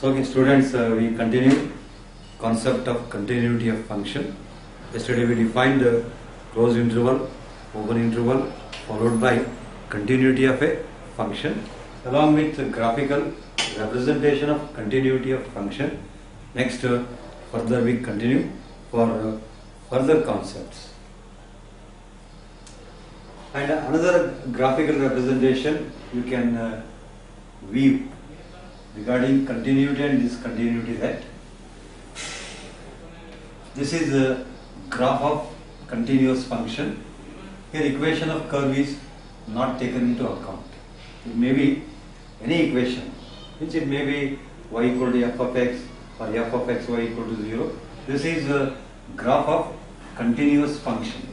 So okay, students, we continue concept of continuity of function. Yesterday we defined the closed interval, open interval, followed by continuity of a function, along with the graphical representation of continuity of function. Next, further we continue for further concepts. And another graphical representation you can view regarding continuity and discontinuity, that this is a graph of continuous function. Here equation of curve is not taken into account. It may be any equation, which it may be y equal to f of x or f of x y equal to 0. This is a graph of continuous function.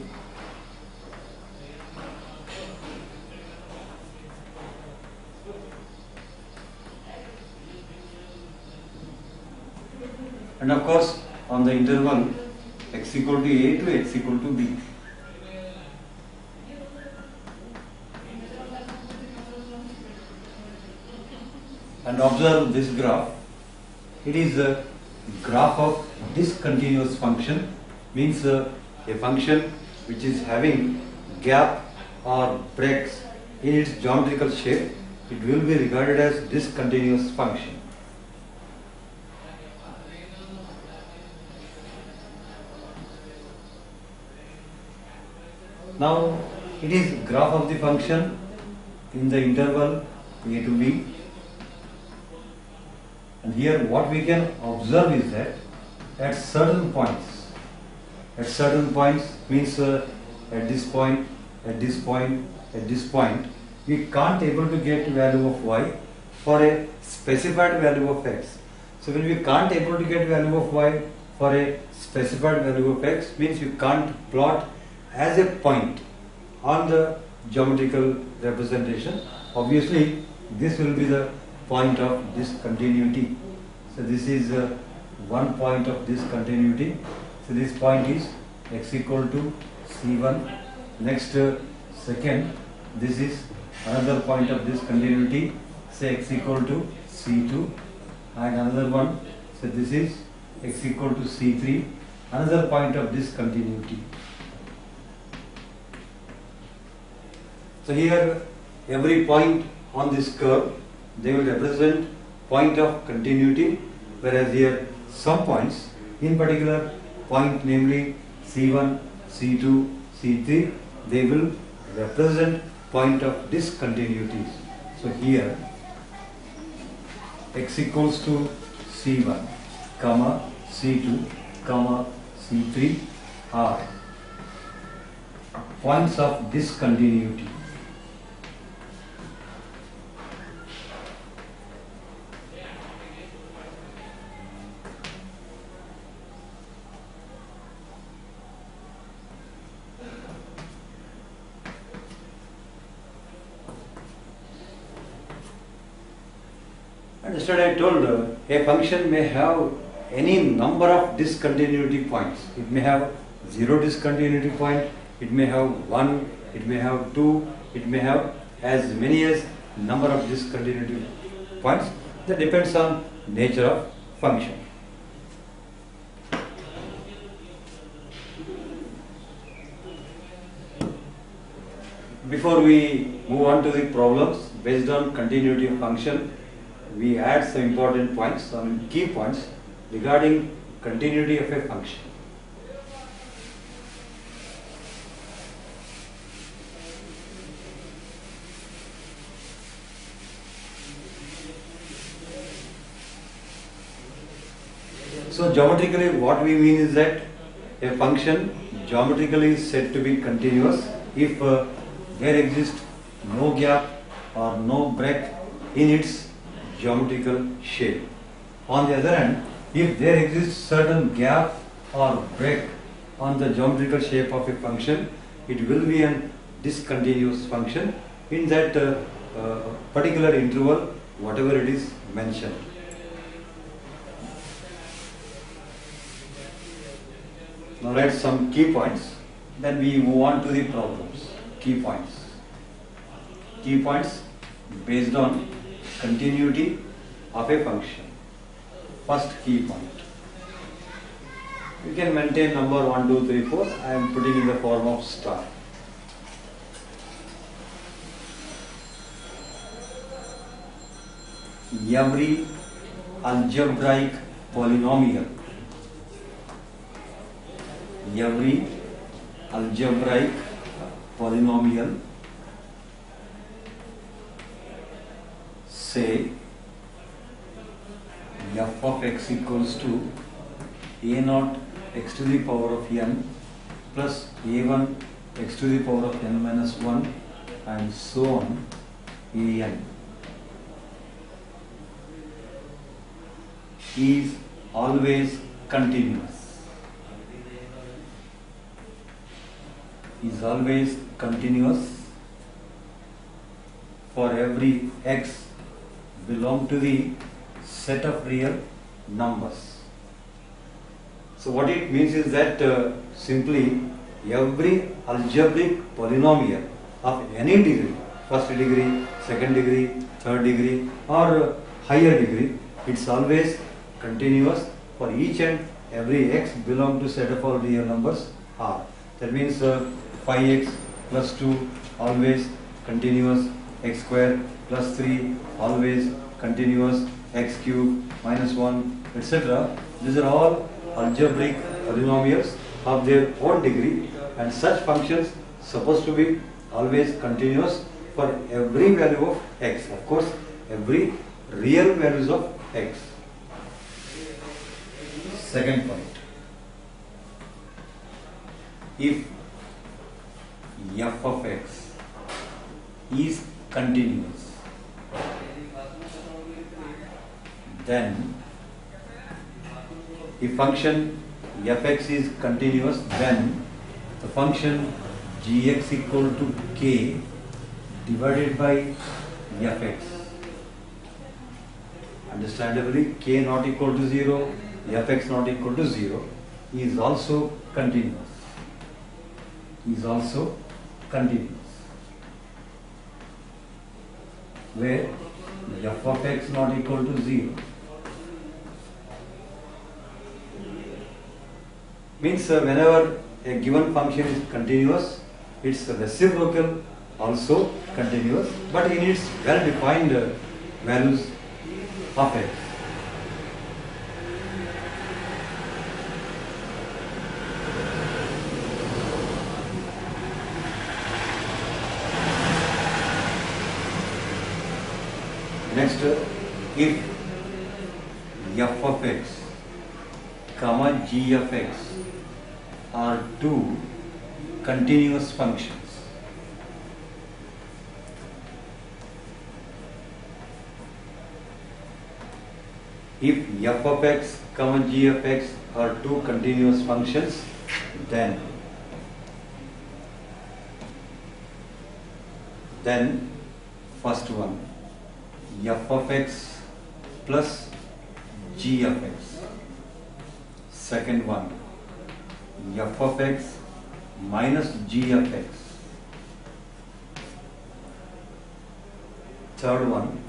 And of course, on the interval x equal to a to x equal to b. And observe this graph. It is a graph of discontinuous function, means a function which is having gap or breaks in its geometrical shape. It will be regarded as discontinuous function. Now, it is graph of the function in the interval a to b, and here what we can observe is that at certain points means at this point, at this point, at this point, we can't able to get value of y for a specified value of x. So when we can't able to get value of y for a specified value of x, means you can't plot as a point on the geometrical representation. Obviously, this will be the point of discontinuity. So this is one point of discontinuity. So this point is x equal to c1. Next, second, this is another point of discontinuity, say x equal to c2, and another one, so this is x equal to c3, another point of discontinuity. So here every point on this curve, they will represent point of continuity, whereas here some points, in particular point namely c1, c2, c3, they will represent point of discontinuities. So here x equals to c1, comma c2, comma c3 are points of discontinuity. Yesterday I told a function may have any number of discontinuity points. It may have 0 discontinuity point, it may have 1, it may have 2, it may have as many as number of discontinuity points. That depends on nature of function. Before we move on to the problems based on continuity of function, we add some important points, some key points regarding continuity of a function. So geometrically what we mean is that a function geometrically is said to be continuous if there exists no gap or no break in its geometrical shape. On the other hand, if there exists certain gap or break on the geometrical shape of a function, it will be a discontinuous function in that particular interval, whatever it is mentioned. Now write some key points, then we move on to the problems. Key points. Key points based on continuity of a function. first key point. You can maintain number 1, 2, 3, 4. I am putting in the form of star. Every algebraic polynomial, every algebraic polynomial, say f of x equals to a naught x to the power of n plus a1 x to the power of n minus 1 and so on an, is always continuous, is always continuous for every x belong to the set of real numbers. So what it means is that simply every algebraic polynomial of any degree, first degree, second degree, third degree or higher degree, it's always continuous for each and every x belong to set of all real numbers R. That means 5x plus 2 always continuous, x square plus 3 always continuous, x cube minus 1 etc. These are all algebraic polynomials of their own degree, and such functions supposed to be always continuous for every value of x. Of course, every real values of x. Second point, if f of x is continuous, then if function fx is continuous, then the function gx equal to k divided by fx. Understandably, k not equal to 0, fx not equal to 0 is also continuous. Is also continuous. Where f of x not equal to 0 means whenever a given function is continuous, its reciprocal also continuous, but in its well-defined values of x. Next, if f of x comma g of x are two continuous functions, if f of x comma g of x are two continuous functions, then first one, f of x plus g of x. Second one, f of x minus g of x. Third one,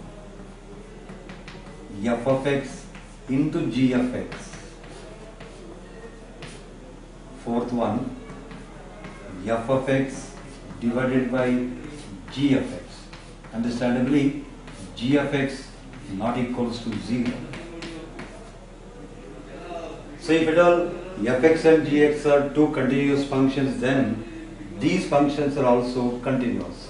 f of x into g of x. Fourth one, f of x divided by g of x. Understandably, g of x not equals to 0. So if at all fx and gx are two continuous functions, then these functions are also continuous.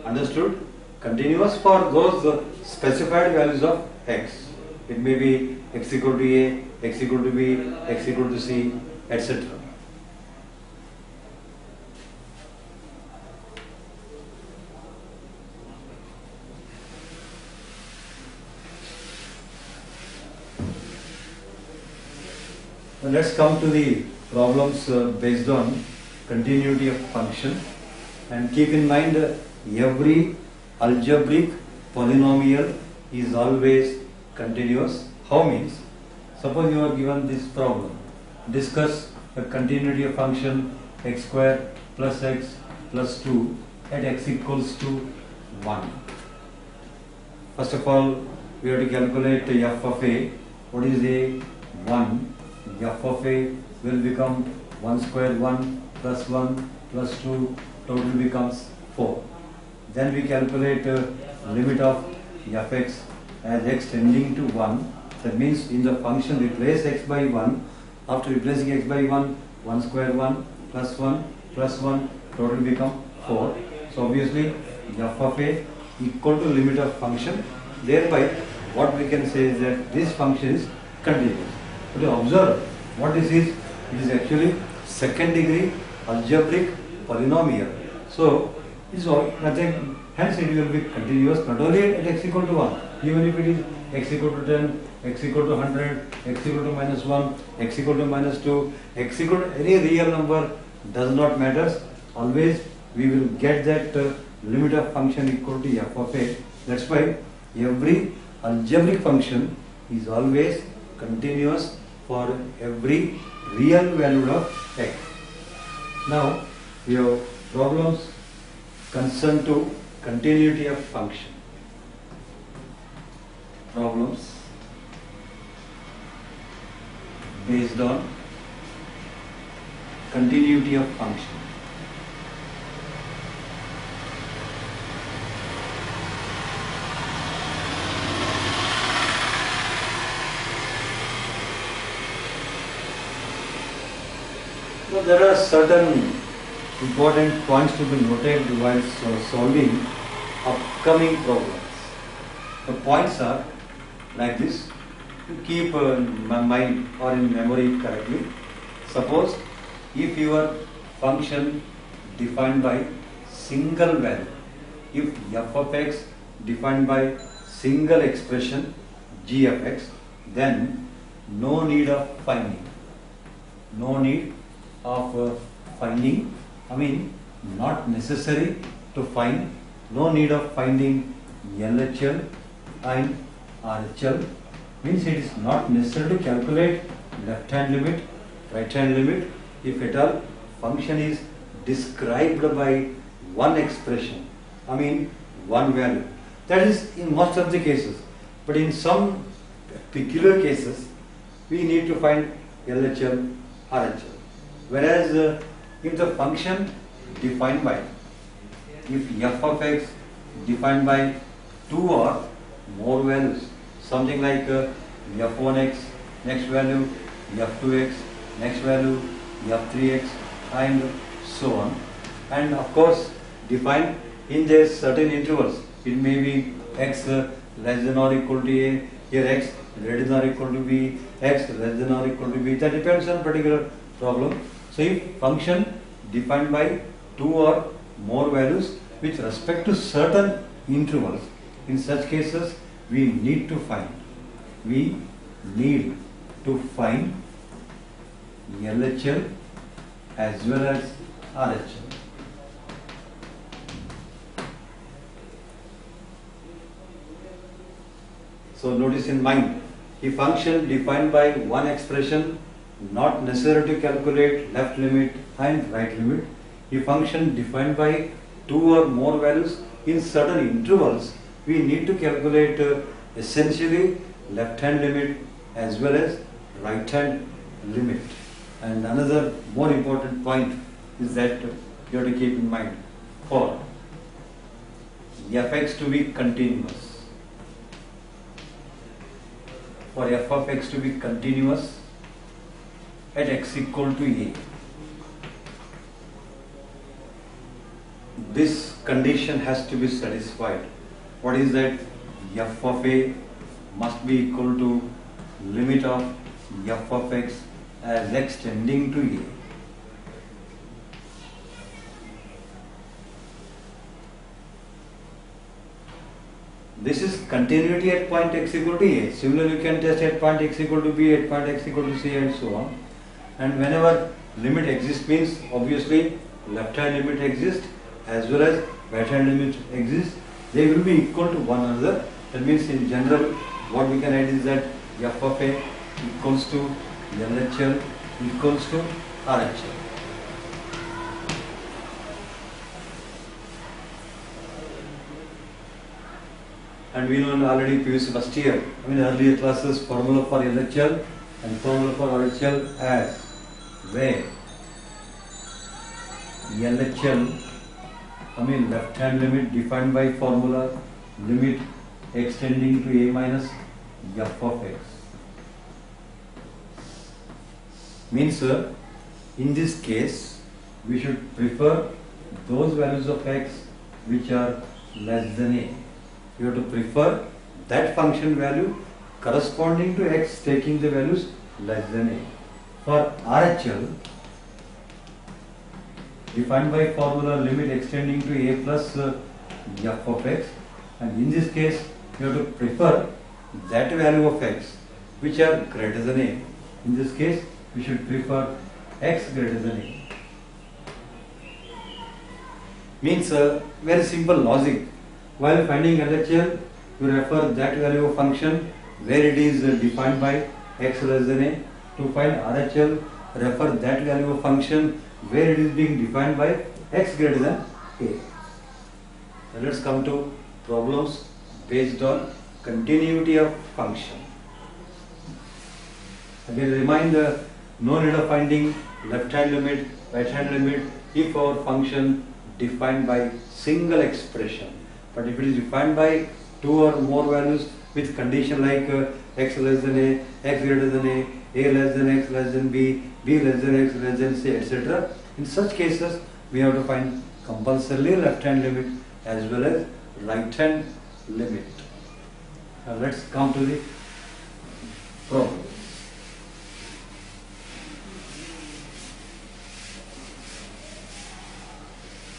Understood? Continuous for those specified values of x. It may be x equal to a, x equal to b, x equal to c, etc. Now let's come to the problems based on continuity of function, and keep in mind every algebraic polynomial is always continuous. How means? Suppose you are given this problem. Discuss the continuity of function x square plus x plus 2 at x equals to 1. First of all, we have to calculate the f of a. What is a? 1. F of a will become 1 square 1 plus 1 plus 2, total becomes 4. Then we calculate limit of fx as x tending to 1. That means in the function replace x by 1. After replacing x by 1, 1 square 1 plus 1, total become 4. So obviously f of a equal to limit of function. Thereby what we can say is that this function is continuous. But observe what this is. It is actually second degree algebraic polynomial. So this is all nothing. Hence it will be continuous not only at x equal to 1, even if it is x equal to 10, x equal to 100, x equal to minus 1, x equal to minus 2, x equal to any real number, does not matter. Always we will get that limit of function equal to f of a. That's why every algebraic function is always continuous for every real value of x. Now we have problems concerned to continuity of function. Problems based on continuity of function. So there are certain important points to be noted while solving upcoming problems. The points are like this. To keep in mind or in memory correctly. Suppose if your function defined by single value, if f of x defined by single expression g of x, then no need of finding. No need of finding. I mean, not necessary to find. No need of finding LHL and RHL. Means it is not necessary to calculate left hand limit, right hand limit, if at all function is described by one expression, I mean one value. That is in most of the cases. But in some peculiar cases, we need to find LHL, RHL. Whereas if the function defined by, if f of x defined by 2 or more values, something like f1x next value, f2x next value, f3x and so on, and of course defined in their certain intervals. It may be x less than or equal to a, here x greater than or equal to b, x less than or equal to b. That depends on particular problem. So if function defined by 2 or more values with respect to certain intervals, in such cases we need to find LHL as well as RHL. So notice in mind, a function defined by one expression, not necessary to calculate left limit and right limit. A function defined by 2 or more values in certain intervals, we need to calculate essentially left hand limit as well as right hand limit. And another more important point is that you have to keep in mind, for fx to be continuous, for f of x to be continuous at x equal to a, this condition has to be satisfied. What is that? F of a must be equal to limit of f of x as x tending to a. This is continuity at point x equal to a. Similarly, you can test at point x equal to b, at point x equal to c, and so on. And whenever limit exists, means obviously left hand limit exists as well as right hand limit exists. They will be equal to one another. That means in general what we can add is that f of a equals to LHL equals to RHL. And we know already previous first year, earlier classes, formula for LHL and formula for RHL as where LHL, left hand limit defined by formula limit extending to a minus f of x. Means in this case we should prefer those values of x which are less than a. You have to prefer that function value corresponding to x taking the values less than a. For RHL, defined by formula limit extending to a plus f of x, and in this case you have to prefer that value of x which are greater than a. In this case we should prefer x greater than a. Means very simple logic. While finding LHL, you refer that value of function where it is defined by x less than a. To find RHL, refer that value of function where it is being defined by x greater than a. Now let's come to problems based on continuity of function. Again, remind no need of finding left hand limit, right hand limit if our function defined by single expression. But if it is defined by two or more values with condition like x less than a, x greater than a less than x less than b, b less than x less than c, etc. In such cases, we have to find compulsorily left hand limit as well as right hand limit. Now let's come to the problem.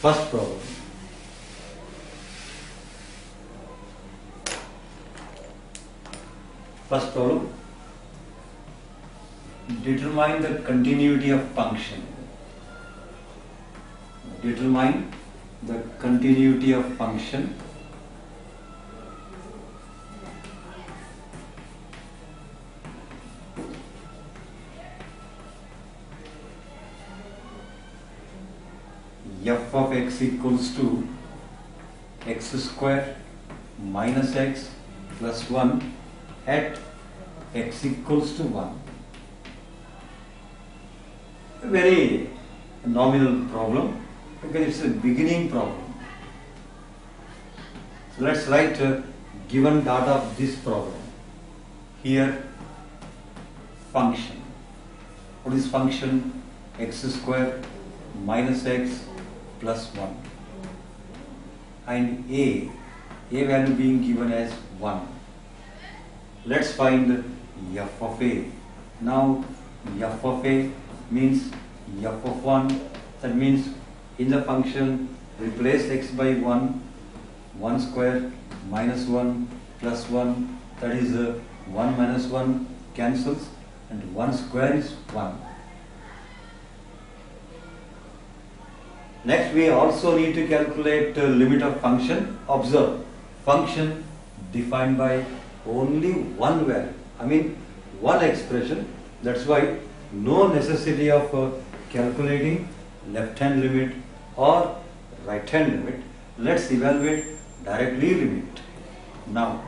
First problem. First problem. Determine the continuity of function. Determine the continuity of function f of x equals to x square minus x plus 1 at x equals to 1. A very nominal problem because it's a beginning problem. So let's write given data of this problem. Here function. What is function? X square minus x plus 1 and a value being given as 1. Let's find f of a. Now f of a means f of 1, that means in the function replace x by 1, 1 square minus 1 plus 1, that is 1 minus 1 cancels and 1 square is 1. Next we also need to calculate limit of function. Observe, function defined by only one value, one expression. That's why no necessity of calculating left hand limit or right hand limit. Let's evaluate directly limit. Now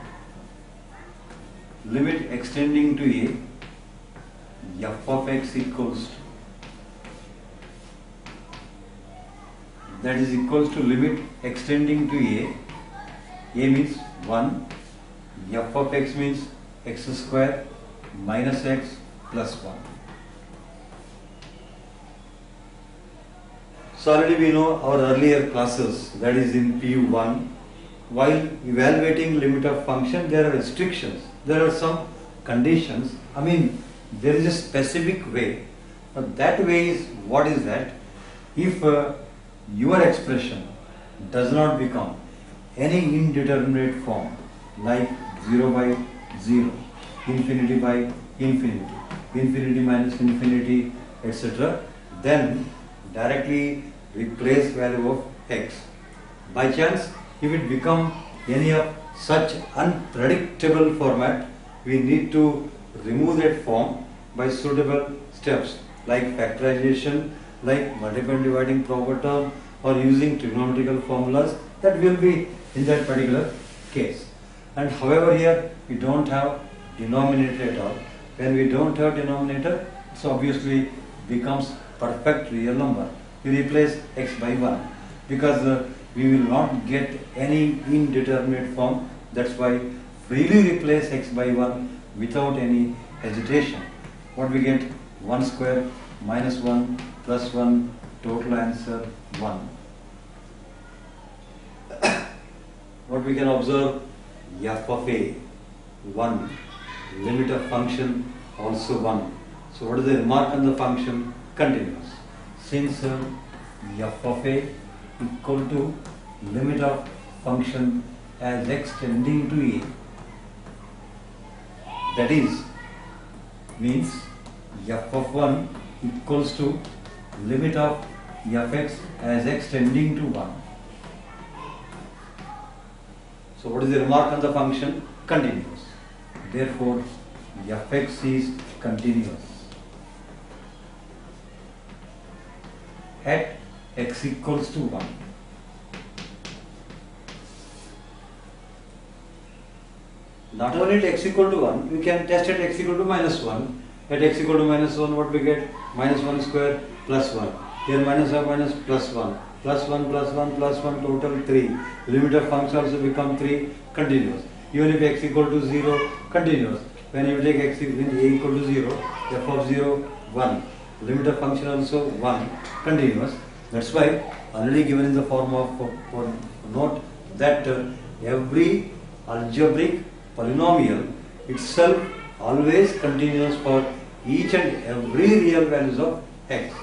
limit extending to a, f of x equals to, that is equals to limit extending to a means 1, f of x means x square minus x plus 1. So already we know our earlier classes, that is in PU1, while evaluating limit of function there are restrictions, there are some conditions, there is a specific way. But that way is, what is that? If your expression does not become any indeterminate form like 0 by 0, infinity by infinity, infinity minus infinity, etc., then directly replace value of x. By chance, if it become any of such unpredictable format, we need to remove that form by suitable steps. like factorization, like multiplying and dividing proper term, or using trigonometrical formulas, that will be in that particular case. And however here we don't have denominator at all. When we don't have denominator, it obviously becomes perfect real number. We replace x by 1 because we will not get any indeterminate form. That's why freely replace x by 1 without any hesitation. What we get? 1 square minus 1 plus 1, total answer 1. What we can observe? F of a 1, limit of function also 1. So what is the remark on the function? Continuous. Since f of a equal to limit of function as x tending to a, that is means f of 1 equals to limit of fx as x tending to 1. So what is the remark on the function? Continuous. Therefore fx is continuous at x equals to 1. Not only at x equal to 1, we can test at x equal to minus 1. At x equal to minus 1, what we get? Minus 1 square plus 1. Here minus 1 minus plus 1. Plus 1 plus 1 plus 1, total 3. Limit of function also become 3, continuous. Even if x equal to 0, continuous. When you take x when a equal to 0, f of 0, 1. Limit of function also 1, continuous. That's why already given in the form of note that every algebraic polynomial itself always continuous for each and every real values of x.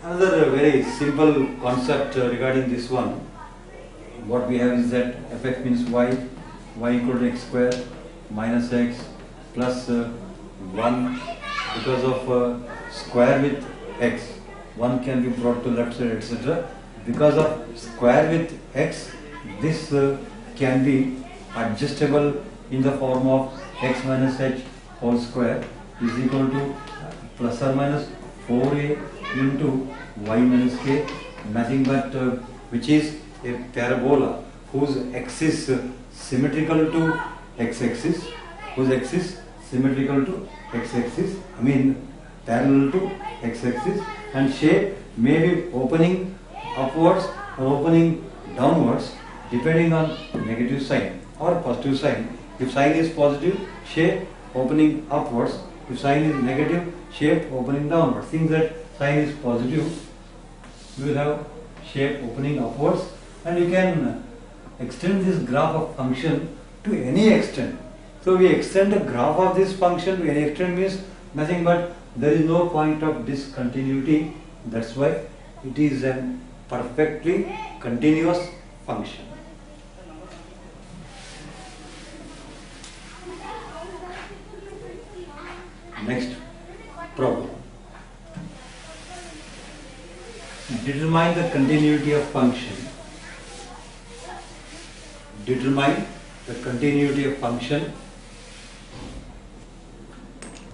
Another very simple concept regarding this one, what we have is that fx means y equal to x square minus x plus 1 because of square with x. 1 can be brought to left side, etc. Because of square with x, this can be adjustable in the form of x minus h whole square is equal to plus or minus 4a into y minus k, nothing but which is a parabola whose axis symmetrical to x-axis, whose axis symmetrical to x-axis, parallel to x-axis, and shape may be opening upwards or opening downwards depending on negative sign or positive sign. If sign is positive, shape opening upwards. If sign is negative, shape opening downwards. Since that sign is positive, you will have shape opening upwards, and you can extend this graph of function to any extent. So we extend the graph of this function to any extent means nothing but there is no point of discontinuity. That's why it is a perfectly continuous function. Next problem. Determine the continuity of function. Determine the continuity of function.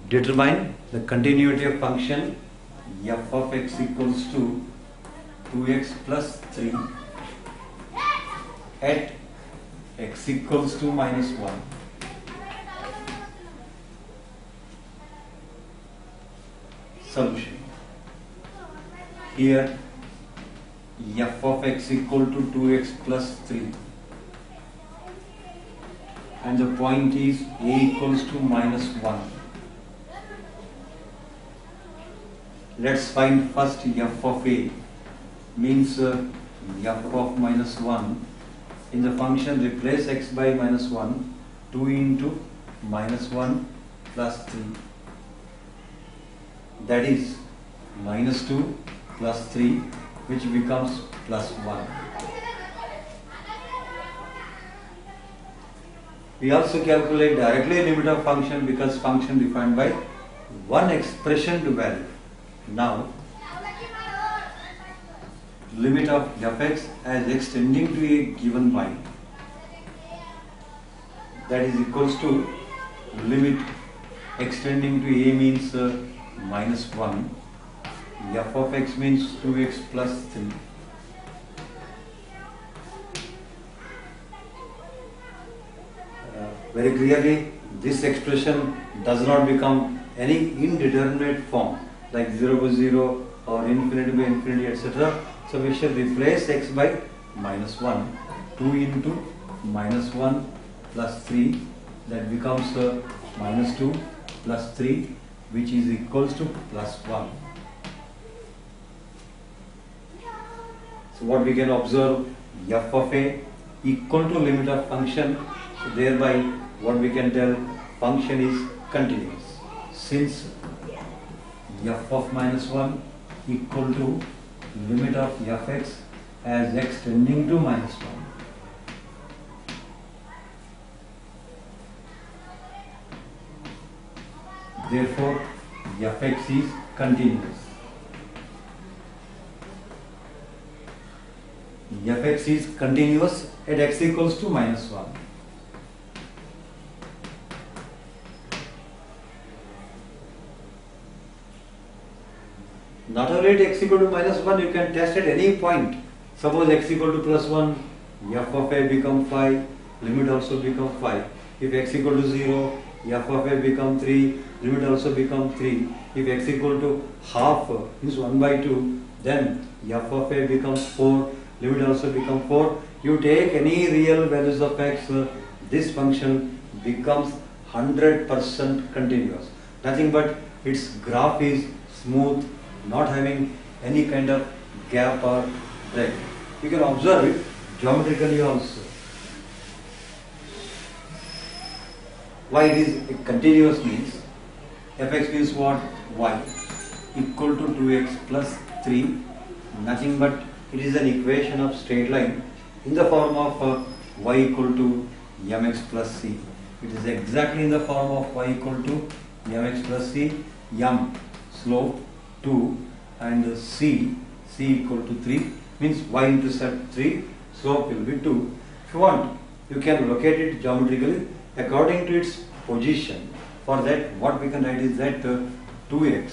Determine the continuity of function f of x equals to 2x plus 3 at x equals to minus 1. Solution. Here f of x equal to 2x plus 3 and the point is a equals to minus 1. Let's find first f of a, means f of minus 1. In the function replace x by minus 1, 2 into minus 1 plus 3. That is minus 2 plus 3, which becomes plus 1. We also calculate directly limit of function because function defined by one expression to value. Now, limit of fx as x tending to a given y that is equals to limit extending to a means minus 1, f of x means 2x plus 3. Very clearly, this expression does not become any indeterminate form like 0 by 0 or infinity by infinity, etc. So we shall replace x by minus 1, 2 into minus 1 plus 3, that becomes minus 2 plus 3, which is equals to plus 1. So what we can observe, f of a equal to limit of function, so thereby what we can tell, function is continuous, since f of minus 1 equal to limit of fx as x tending to minus 1. Therefore, fx is continuous. Fx is continuous at x equals to minus 1. Not only at x equal to minus 1, you can test at any point. Suppose x equal to plus 1, f of a become 5, limit also become 5. If x equal to 0, f of a become 3, limit also become 3. If x equal to half, means 1 by 2, then f of a becomes 4, limit also become 4. You take any real values of x, this function becomes 100% continuous. Nothing but its graph is smooth, not having any kind of gap or break. You can observe it geometrically also. Why it is continuous means, fx means what? Y equal to 2x plus 3, nothing but it is an equation of straight line in the form of y equal to mx plus c. It is exactly in the form of y equal to mx plus c, m slope 2 and c equal to 3, means y-intercept 3, slope will be 2. If you want, you can locate it geometrically according to its position. For that, what we can write is that 2x,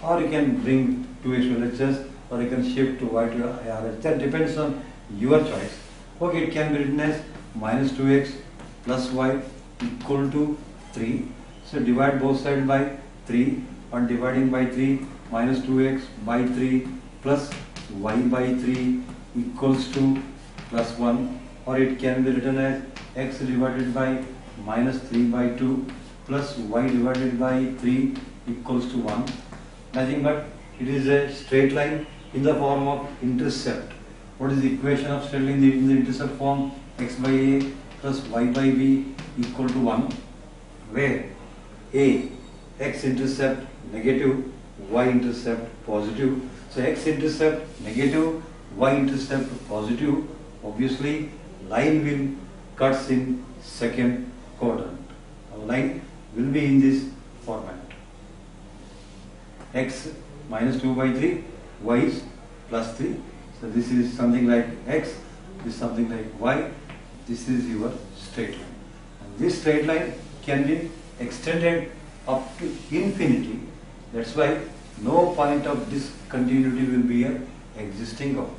or you can bring 2x to LHS, or you can shift to y to RHS. That depends on your choice. Okay, it can be written as minus 2x plus y equal to 3. So divide both sides by 3. On dividing by 3, minus 2x by 3 plus y by 3 equals to plus 1, or it can be written as x divided by minus 3 by 2 plus y divided by 3 equals to 1. Nothing but it is a straight line in the form of intercept. What is the equation of straight line in the intercept form? X by a plus y by b equal to 1, where a, x-intercept negative, y-intercept positive. So x-intercept negative, y-intercept positive. Obviously, line will cuts in second quadrant. A line will be in this format. X minus 2 by 3, y is plus 3. So this is something like x, this is something like y. This is your straight line. And this straight line can be extended up to infinity. That's why no point of discontinuity will be existing out.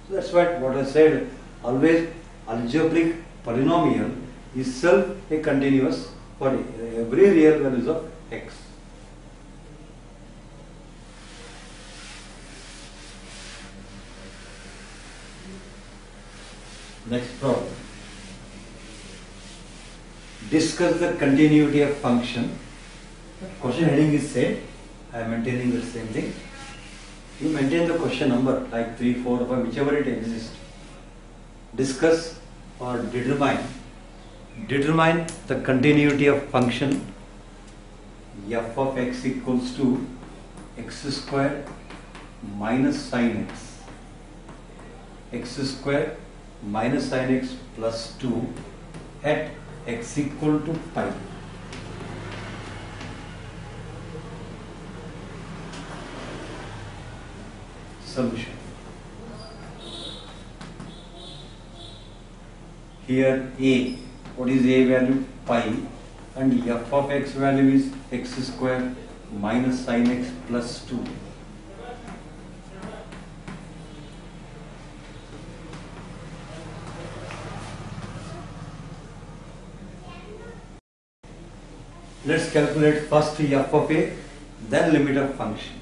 So that's what I said. Always algebraic polynomial is self a continuous for every real values of x. Next problem. Discuss the continuity of function. Question heading is same. I am maintaining the same thing. You maintain the question number like 3, 4, 5, whichever it exists. Discuss or determine the continuity of function f of x equals to x square minus sin x square minus sin x plus 2 at x equal to pi. Solution. Here A what is a value? Pi, and f of x value is x square minus sin x plus 2. Let's calculate first f of a, then limit of function.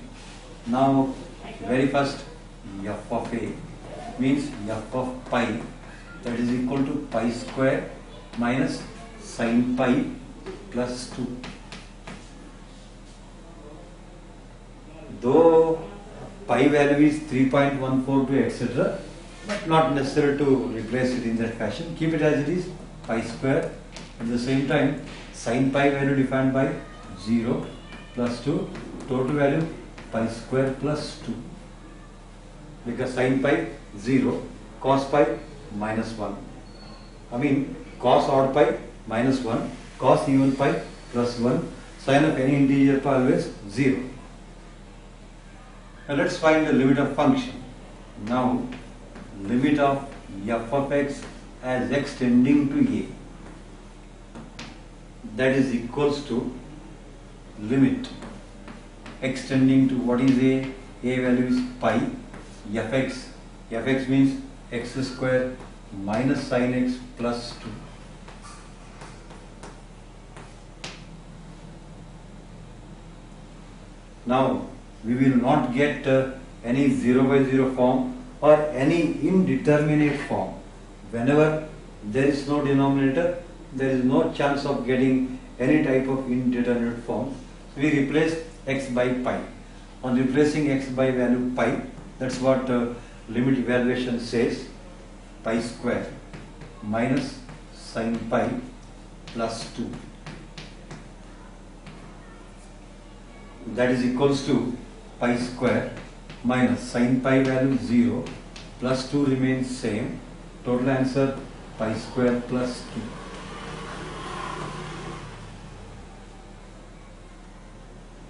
Now, very first f of a means f of pi, that is equal to pi square minus sin pi plus 2. Though pi value is 3.142 etc., but not necessary to replace it in that fashion. Keep it as it is, pi square. At the same time, sin pi value defined by 0 plus 2, total value pi square plus 2. Because sin pi 0, cos pi minus 1. I mean cos odd pi minus 1, cos even pi plus 1, sin of any integer pi always 0. Now let's find the limit of function. Now limit of f of x as x tending to a, that is equals to limit x tending to what is a value is pi, fx means x square minus sin x plus 2. Now we will not get any 0 by 0 form or any indeterminate form. Whenever there is no denominator, there is no chance of getting any type of indeterminate form. We replace x by pi. On replacing x by value pi, that's what limit evaluation says, pi square minus sin pi plus 2. That is equals to pi square minus sin pi value 0 plus 2 remains same. Total answer pi square plus 2.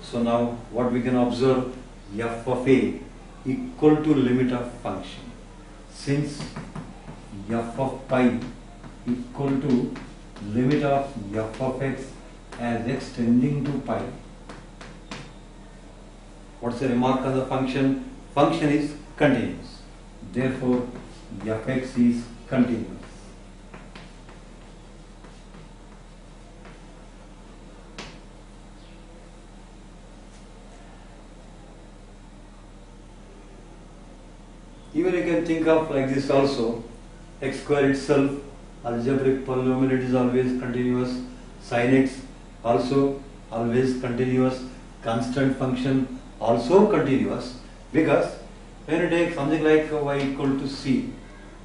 So now what we can observe, f of a equal to limit of function. Since f of pi equal to limit of f of x as x tending to pi. What's the remark on the function? Function is continuous. Therefore, fx is continuous. Even you can think of like this also, x square itself, algebraic polynomial, it is always continuous, sin x also always continuous, constant function also continuous, because when you take something like y equal to c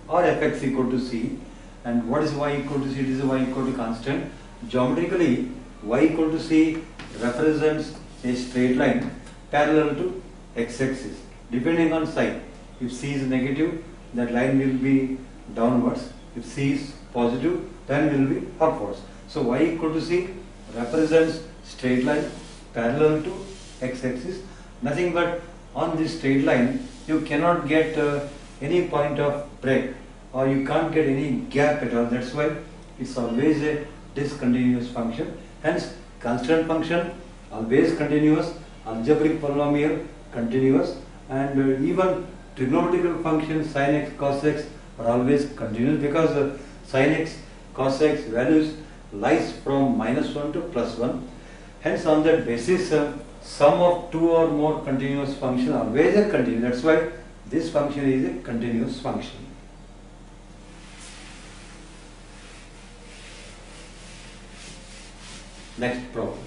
or fx equal to c, and what is y equal to c? It is y equal to constant. Geometrically, y equal to c represents a straight line parallel to x-axis, depending on sign. If c is negative, that line will be downwards. If c is positive, then will be upwards. So y equal to c represents straight line parallel to x-axis. Nothing but on this straight line, you cannot get any point of break, or you can't get any gap at all. That's why it's always a discontinuous function. Hence, constant function always continuous, algebraic polynomial continuous, and even trigonometrical functions sin x, cos x are always continuous, because sin x, cos x values lies from -1 to +1. Hence, on that basis, sum of two or more continuous functions always a continuous. That's why this function is a continuous function. Next problem.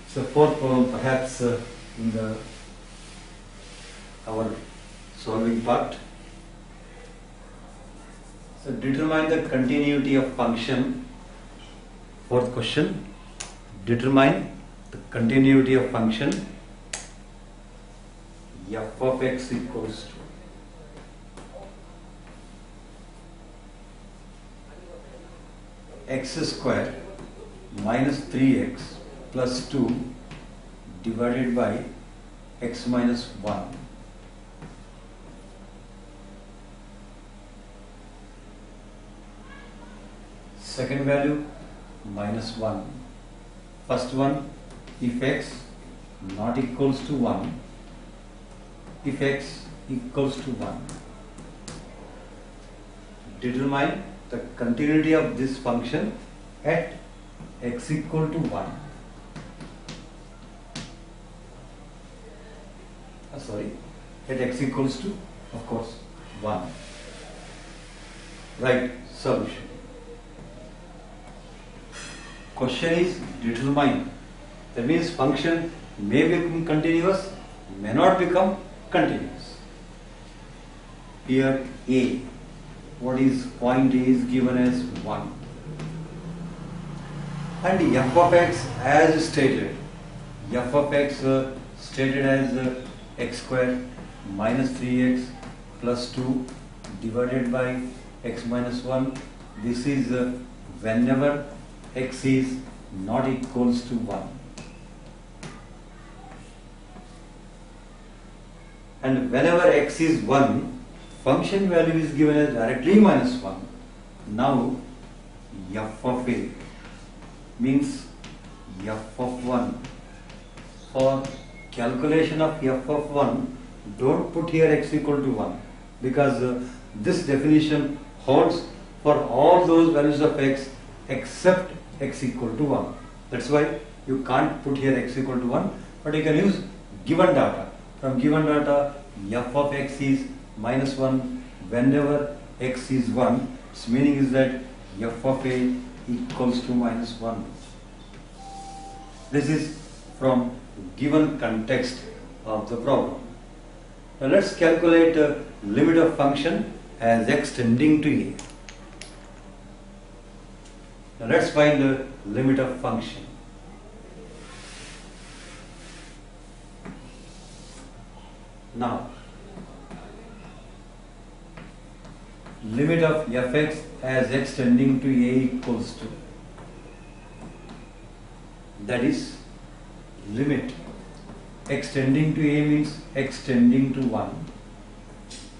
So fourth problem, perhaps in our solving part. So determine the continuity of function. Fourth question, determine the continuity of function f of x equals to x square minus 3x plus 2 divided by x minus 1 second value minus 1. First one, if x not equals to 1, if x equals to 1, determine the continuity of this function at x equal to 1. At x equals to, of course, 1. Right, solution. Question is determine. That means function may become continuous, may not become continuous. Here a, what is point A is given as 1. And f of x as stated, f of x stated as x square minus 3x plus 2 divided by x minus 1. This is whenever x is not equals to 1. And whenever x is 1, function value is given as directly minus 1. Now f of a means f of 1. For calculation of f of 1, don't put here x equal to 1, because this definition holds for all those values of x except x equal to 1. That's why you can't put here x equal to 1, but you can use given data. From given data, f of x is minus 1 whenever x is 1. Its meaning is that f of a equals to minus 1. This is from given context of the problem. Now let's calculate a limit of function as x tending to a. Now let's find the limit of function. Now, limit of fx as x tending to a equals to, that is limit x tending to a means x tending to 1,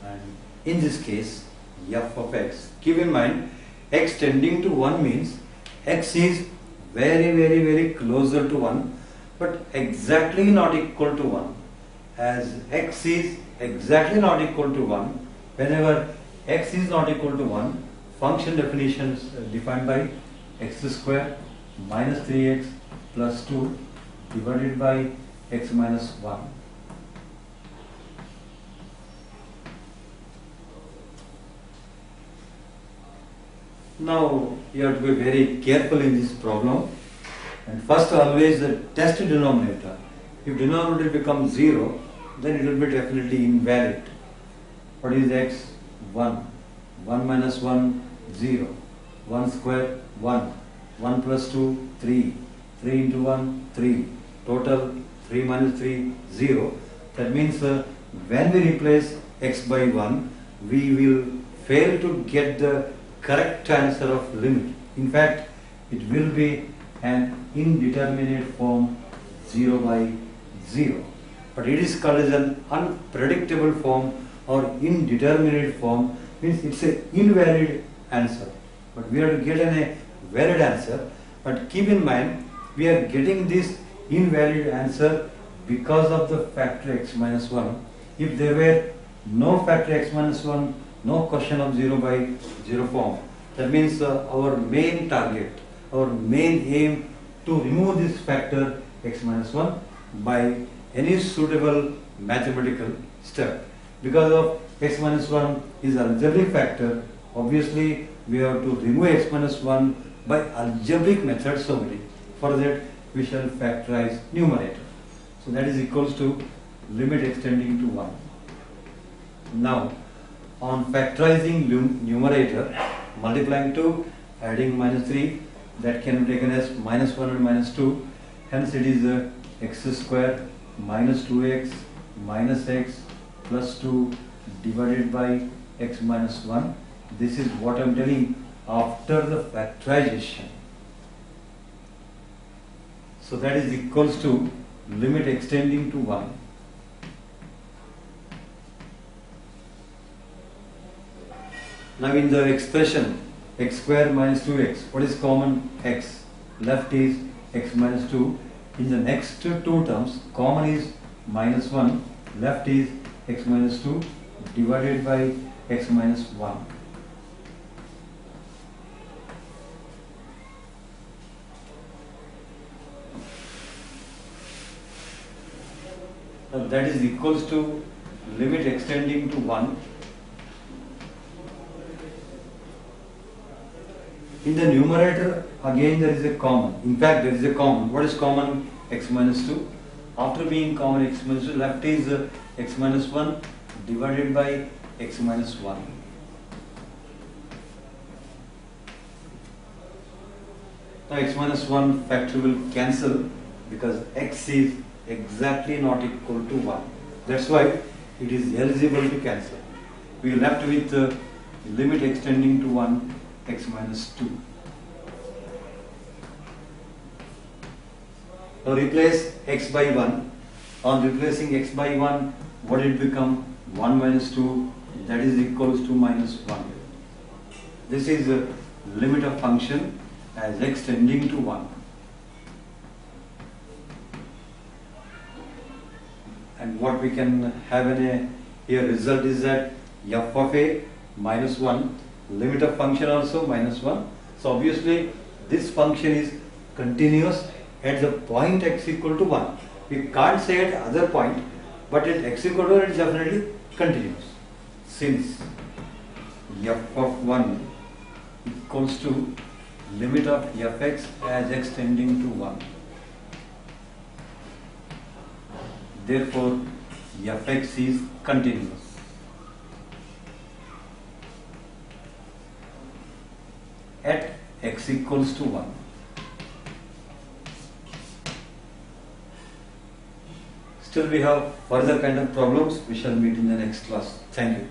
and in this case f of x, keep in mind x tending to 1 means x is very closer to 1 but exactly not equal to 1. As x is exactly not equal to 1, whenever x is not equal to 1, function definitions defined by x square minus 3x plus 2 divided by x minus 1. Now you have to be very careful in this problem, and first always test denominator. If denominator becomes 0, then it will be definitely invalid. What is x? 1. 1 minus 1, 0. 1 square, 1. 1 plus 2, 3. 3 into 1, 3. Total 3 minus 3, 0. That means when we replace x by 1, we will fail to get the correct answer of limit. In fact, it will be an indeterminate form 0 by 0. But it is called as an unpredictable form or indeterminate form, means it's an invalid answer. But we have to get a valid answer. But keep in mind, we are getting this invalid answer because of the factor x minus 1. If there were no factor x minus 1, no question of 0 by 0 form, that means our main target, our main aim to remove this factor x minus 1 by any suitable mathematical step. Because of x minus 1 is algebraic factor, obviously we have to remove x minus 1 by algebraic methods only. For that we shall factorize numerator. So that is equals to limit extending to 1. Now on factorizing numerator, multiplying 2, adding minus 3, that can be taken as minus 1 and minus 2. Hence it is x square minus 2x minus x plus 2 divided by x minus 1. This is what I am telling after the factorization. So that is equals to limit extending to 1. Now in the expression x square minus 2x. What is common? X. Left is x minus 2. In the next two terms, common is minus 1. Left is x minus 2 divided by x minus 1. Now that is equals to limit extending to 1. In the numerator, again there is a common. In fact, there is a common. What is common? X minus 2. After being common x minus 2, left is x minus 1 divided by x minus 1. Now x minus 1 factor will cancel because x is exactly not equal to 1. That's why it is eligible to cancel. We are left with limit extending to 1, x minus 2. Now replace x by 1. On replacing x by 1, what did it become? 1 minus 2, that is equals to minus 1. This is the limit of function as x tending to 1. And what we can have in a here result is that f of a minus 1, limit of function also minus 1. So obviously this function is continuous at the point x equal to 1. We can't say at other point, but at x equal to 1 it is definitely continuous. Since f of 1 equals to limit of fx as x tending to 1. Therefore, fx is continuous. At x equals to 1. Still we have further kind of problems. We shall meet in the next class. Thank you.